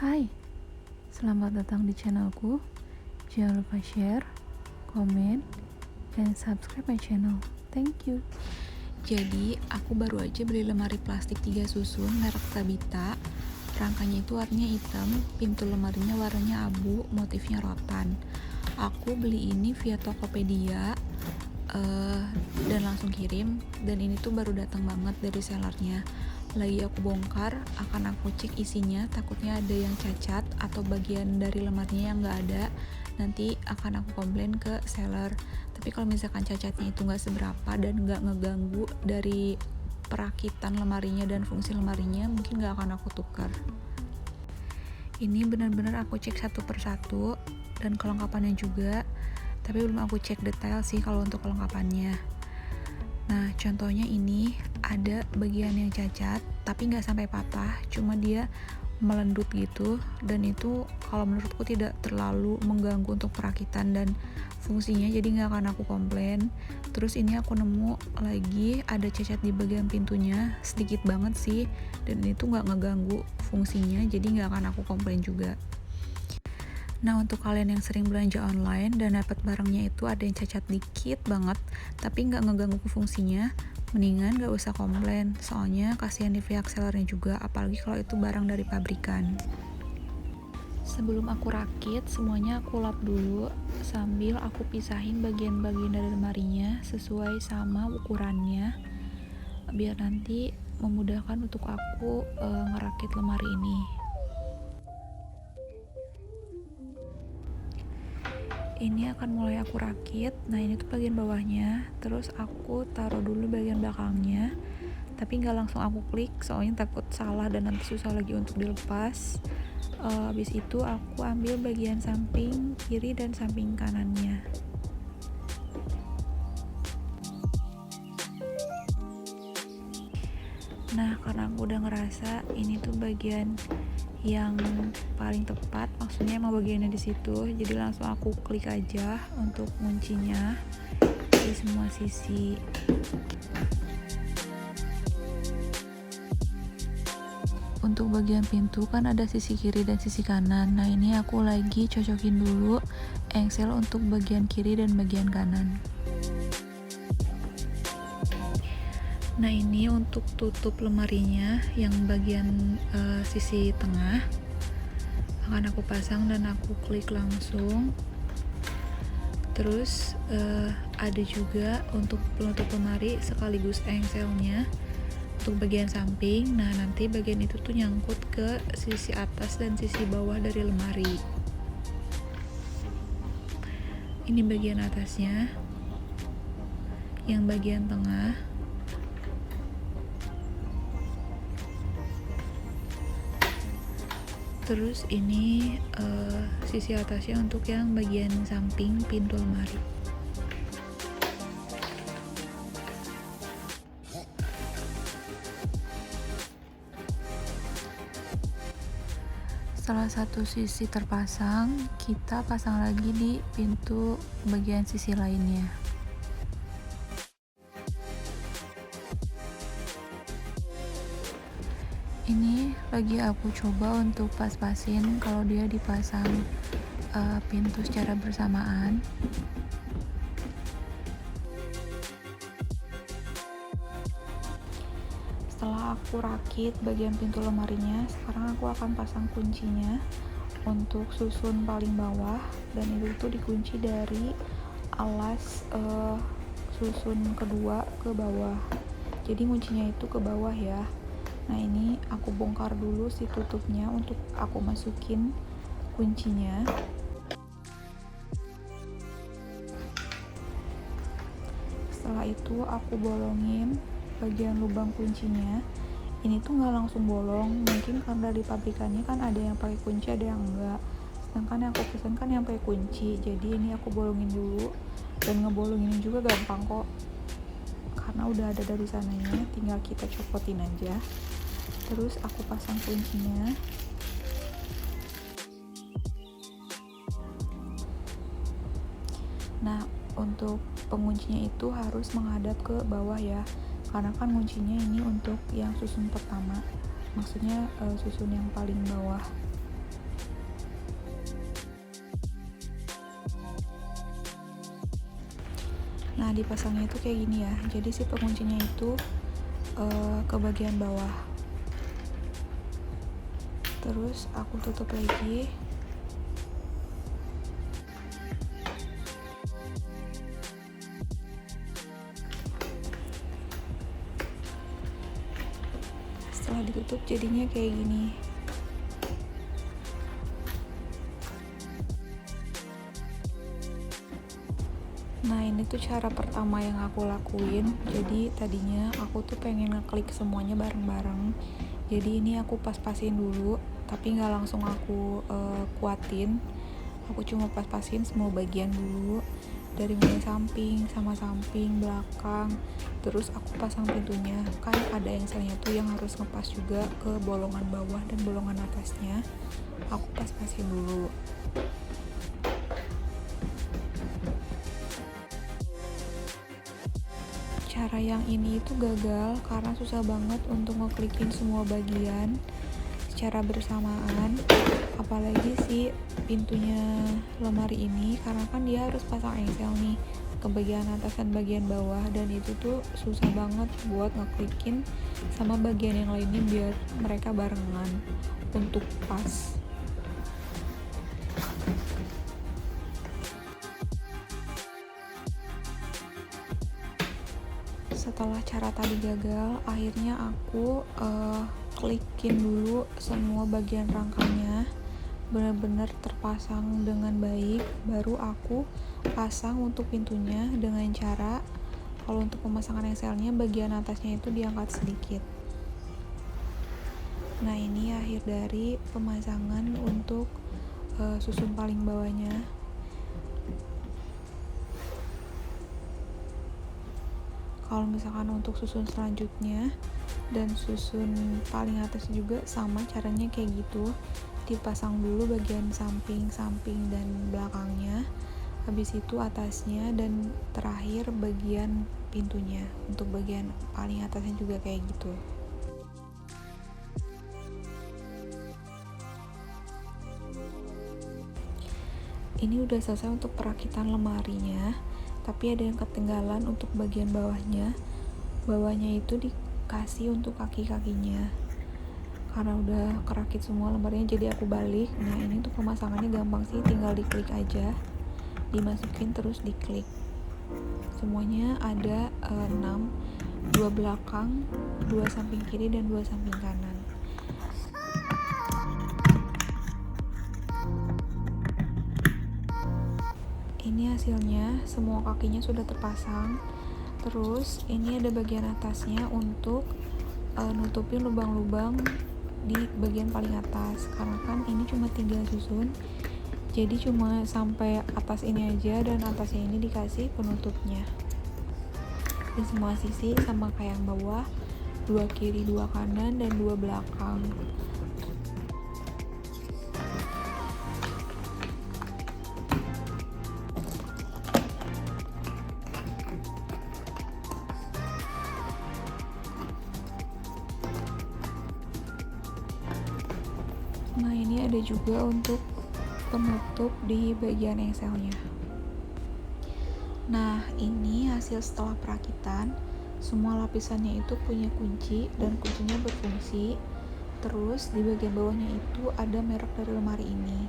Hai, selamat datang di channelku. Jangan lupa share, komen, dan subscribe my channel. Thank you. Jadi, aku baru aja beli lemari plastik 3 susun merek Tabita. Rangkanya itu warnanya hitam, pintu lemarinya warnanya abu, motifnya rotan. Aku beli ini via Tokopedia dan langsung kirim. Dan ini tuh baru datang banget dari sellernya. Lagi aku bongkar, akan aku cek isinya. Takutnya ada yang cacat atau bagian dari lemarinya yang nggak ada. Nanti akan aku komplain ke seller. Tapi kalau misalkan cacatnya itu nggak seberapa dan nggak ngeganggu dari perakitan lemarinya dan fungsi lemarinya, mungkin nggak akan aku tukar. Ini benar-benar aku cek satu persatu dan kelengkapannya juga, tapi belum aku cek detail sih kalau untuk kelengkapannya. Nah, contohnya ini ada bagian yang cacat, tapi nggak sampai patah, cuma dia melendut gitu, dan itu kalau menurutku tidak terlalu mengganggu untuk perakitan dan fungsinya, jadi nggak akan aku komplain. Terus ini aku nemu lagi ada cacat di bagian pintunya, sedikit banget sih, dan itu nggak ngeganggu fungsinya, jadi nggak akan aku komplain juga. Nah, untuk kalian yang sering belanja online dan dapat barangnya itu ada yang cacat dikit banget, tapi nggak ngeganggu ke fungsinya, mendingan nggak usah komplain, soalnya kasihan di pihak sellernya juga, apalagi kalau itu barang dari pabrikan. Sebelum aku rakit, semuanya aku lap dulu, sambil aku pisahin bagian-bagian dari lemarinya sesuai sama ukurannya, biar nanti memudahkan untuk aku ngerakit lemari ini. Ini akan mulai aku rakit. Nah, ini tuh bagian bawahnya, terus aku taruh dulu bagian belakangnya, tapi nggak langsung aku klik soalnya takut salah dan nanti susah lagi untuk dilepas. Habis itu aku ambil bagian samping kiri dan samping kanannya. Nah, karena aku udah ngerasa ini tuh bagian yang paling tepat, maksudnya emang bagiannya di situ, jadi langsung aku klik aja untuk kuncinya di semua sisi. Untuk bagian pintu kan ada sisi kiri dan sisi kanan. Nah, ini aku lagi cocokin dulu engsel untuk bagian kiri dan bagian kanan. Nah, ini untuk tutup lemarinya yang bagian sisi tengah akan aku pasang dan aku klik langsung. Terus ada juga untuk penutup lemari sekaligus engselnya untuk bagian samping. Nah, nanti bagian itu tuh nyangkut ke sisi atas dan sisi bawah dari lemari. Ini bagian atasnya, yang bagian tengah, terus ini sisi atasnya untuk yang bagian samping pintu lemari. Setelah satu sisi terpasang, kita pasang lagi di pintu bagian sisi lainnya. Ini lagi aku coba untuk pas-pasin kalau dia dipasang pintu secara bersamaan. Setelah aku rakit bagian pintu lemarinya, sekarang aku akan pasang kuncinya untuk susun paling bawah, dan itu tuh dikunci dari alas susun kedua ke bawah, jadi kuncinya itu ke bawah ya. Nah, ini aku bongkar dulu si tutupnya untuk aku masukin kuncinya. Setelah itu aku bolongin bagian lubang kuncinya. Ini tuh nggak langsung bolong, mungkin karena di pabrikannya kan ada yang pakai kunci, ada yang enggak, sedangkan yang aku pesan kan yang pakai kunci, jadi ini aku bolongin dulu. Dan ngebolongin juga gampang kok, karena udah ada dari sananya, tinggal kita copotin aja. Terus aku pasang kuncinya. Nah, untuk penguncinya itu harus menghadap ke bawah ya, karena kan kuncinya ini untuk yang susun pertama, maksudnya susun yang paling bawah. Nah, dipasangnya itu kayak gini ya, jadi si penguncinya itu ke bagian bawah. Terus aku tutup lagi. Setelah ditutup jadinya kayak gini. Nah, ini tuh cara pertama yang aku lakuin. Jadi tadinya aku tuh pengen ngeklik semuanya bareng-bareng. Jadi ini aku pas-pasin dulu, tapi nggak langsung aku kuatin. Aku cuma pas-pasin semua bagian dulu, dari mulai samping, sama samping, belakang. Terus aku pasang pintunya. Kan ada engselnya tuh yang harus ngepas juga ke bolongan bawah dan bolongan atasnya. Aku pas-pasin dulu. Cara yang ini itu gagal karena susah banget untuk ngeklikin semua bagian secara bersamaan, apalagi si pintunya lemari ini, karena kan dia harus pasang engsel nih ke bagian atas dan bagian bawah, dan itu tuh susah banget buat ngeklikin sama bagian yang lainnya biar mereka barengan untuk pas. Setelah cara tadi gagal, akhirnya aku klikin dulu semua bagian rangkanya benar-benar terpasang dengan baik, baru aku pasang untuk pintunya dengan cara kalau untuk pemasangan engselnya bagian atasnya itu diangkat sedikit. Nah, ini akhir dari pemasangan untuk susun paling bawahnya. Kalau misalkan untuk susun selanjutnya dan susun paling atas juga sama caranya kayak gitu, dipasang dulu bagian samping dan belakangnya, habis itu atasnya, dan terakhir bagian pintunya. Untuk bagian paling atasnya juga kayak gitu. Ini udah selesai untuk perakitan lemarinya, tapi ada yang ketinggalan untuk bagian bawahnya. Bawahnya itu dikasih untuk kaki-kakinya. Karena udah kerakit semua lemarinya, jadi aku balik. Nah, ini tuh pemasangannya gampang sih, tinggal diklik aja, dimasukin terus diklik. Semuanya ada 6, 2 belakang, 2 samping kiri, dan 2 samping kanan. Ini hasilnya, semua kakinya sudah terpasang. Terus ini ada bagian atasnya untuk nutupin lubang-lubang di bagian paling atas, karena kan ini cuma 3 susun, jadi cuma sampai atas ini aja, dan atasnya ini dikasih penutupnya di semua sisi sama kayak yang bawah, 2 kiri, 2 kanan, dan 2 belakang. Nah, ini ada juga untuk penutup di bagian engselnya. Nah, ini hasil setelah perakitan. Semua lapisannya itu punya kunci dan kuncinya berfungsi. Terus di bagian bawahnya itu ada merek dari lemari ini.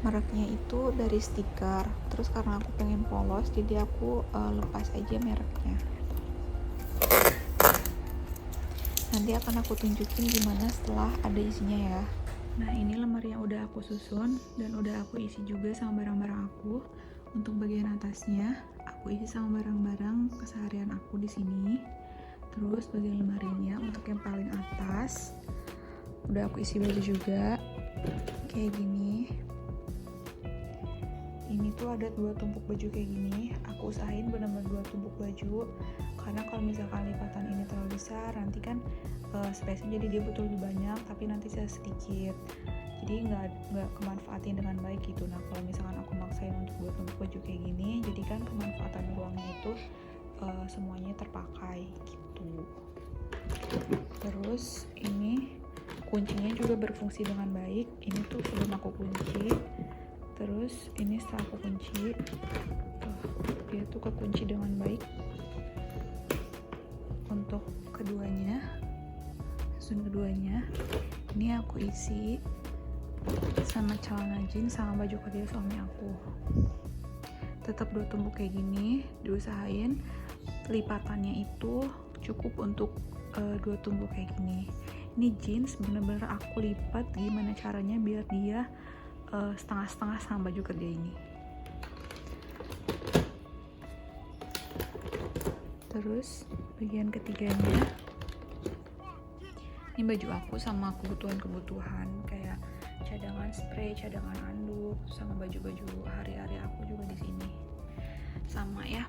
Mereknya itu dari stiker. Terus karena aku pengen polos, jadi aku lepas aja mereknya. Nanti akan aku tunjukin gimana setelah ada isinya ya. Nah, ini lemari yang udah aku susun dan udah aku isi juga sama barang-barang aku. Untuk bagian atasnya, aku isi sama barang-barang keseharian aku di sini. Terus bagian lemarinya untuk yang paling atas, udah aku isi baju juga, kayak gini. Ini tuh ada 2 tumpuk baju kayak gini. Aku usahain benar-benar 2 tumpuk baju, karena kalau misalkan lipatan ini terlalu besar, nanti kan space-nya jadi dia butuh lebih banyak, tapi nanti saya sedikit, jadi nggak kemanfaatin dengan baik gitu. Nah, kalau misalkan aku maksain untuk buat tumpuk baju kayak gini, jadi kan kemanfaatan ruangnya itu semuanya terpakai gitu. Terus ini kuncinya juga berfungsi dengan baik. Ini tuh sebelum aku kunci Terus ini setelah aku kunci, dia tuh kekunci dengan baik. Untuk susun keduanya ini aku isi sama celana jeans sama baju kerja suami aku. Tetap 2 tumpuk kayak gini, diusahain lipatannya itu cukup untuk 2 tumpuk kayak gini. Ini jeans bener-bener aku lipat gimana caranya biar dia setengah-setengah sama baju kerja ini. Terus bagian ketiganya, ini baju aku sama kebutuhan kayak cadangan spray, cadangan anduk, sama baju-baju hari-hari aku juga di sini. Sama ya,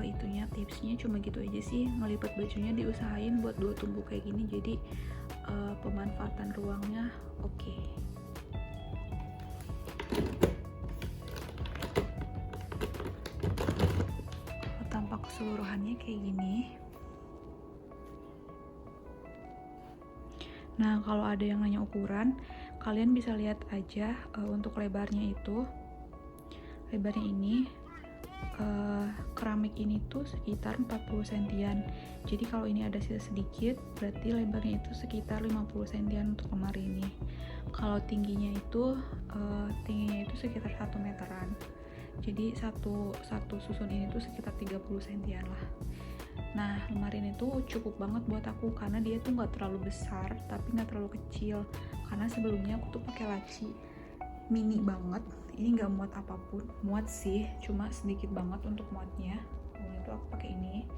itunya tipsnya cuma gitu aja sih, ngelipat bajunya diusahain buat 2 tumpuk kayak gini, jadi pemanfaatan ruangnya oke. Tampak keseluruhannya kayak gini. Nah, kalau ada yang nanya ukuran, kalian bisa lihat aja untuk lebarnya itu. Lebarnya ini keramik ini tuh sekitar 40 sentian. Jadi kalau ini ada sisa sedikit, berarti lebarnya itu sekitar 50 sentian untuk lemari ini. Kalau tingginya itu sekitar 1 meteran. Jadi satu susun ini tuh sekitar 30 sentian lah. Nah, lemari ini tuh cukup banget buat aku karena dia tuh nggak terlalu besar tapi nggak terlalu kecil. Karena sebelumnya aku tuh pakai laci mini banget, ini nggak muat apapun. Muat sih, cuma sedikit banget untuk muatnya. Kemudian itu aku pakai ini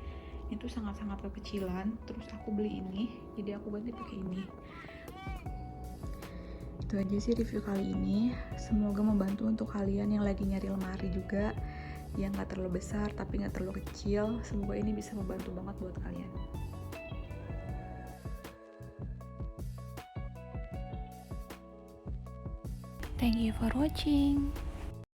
tuh sangat-sangat kekecilan. Terus aku beli ini, jadi aku ganti pakai ini. Itu aja sih review kali ini. Semoga membantu untuk kalian yang lagi nyari lemari juga yang nggak terlalu besar tapi nggak terlalu kecil. Semoga ini bisa membantu banget buat kalian. Thank you for watching.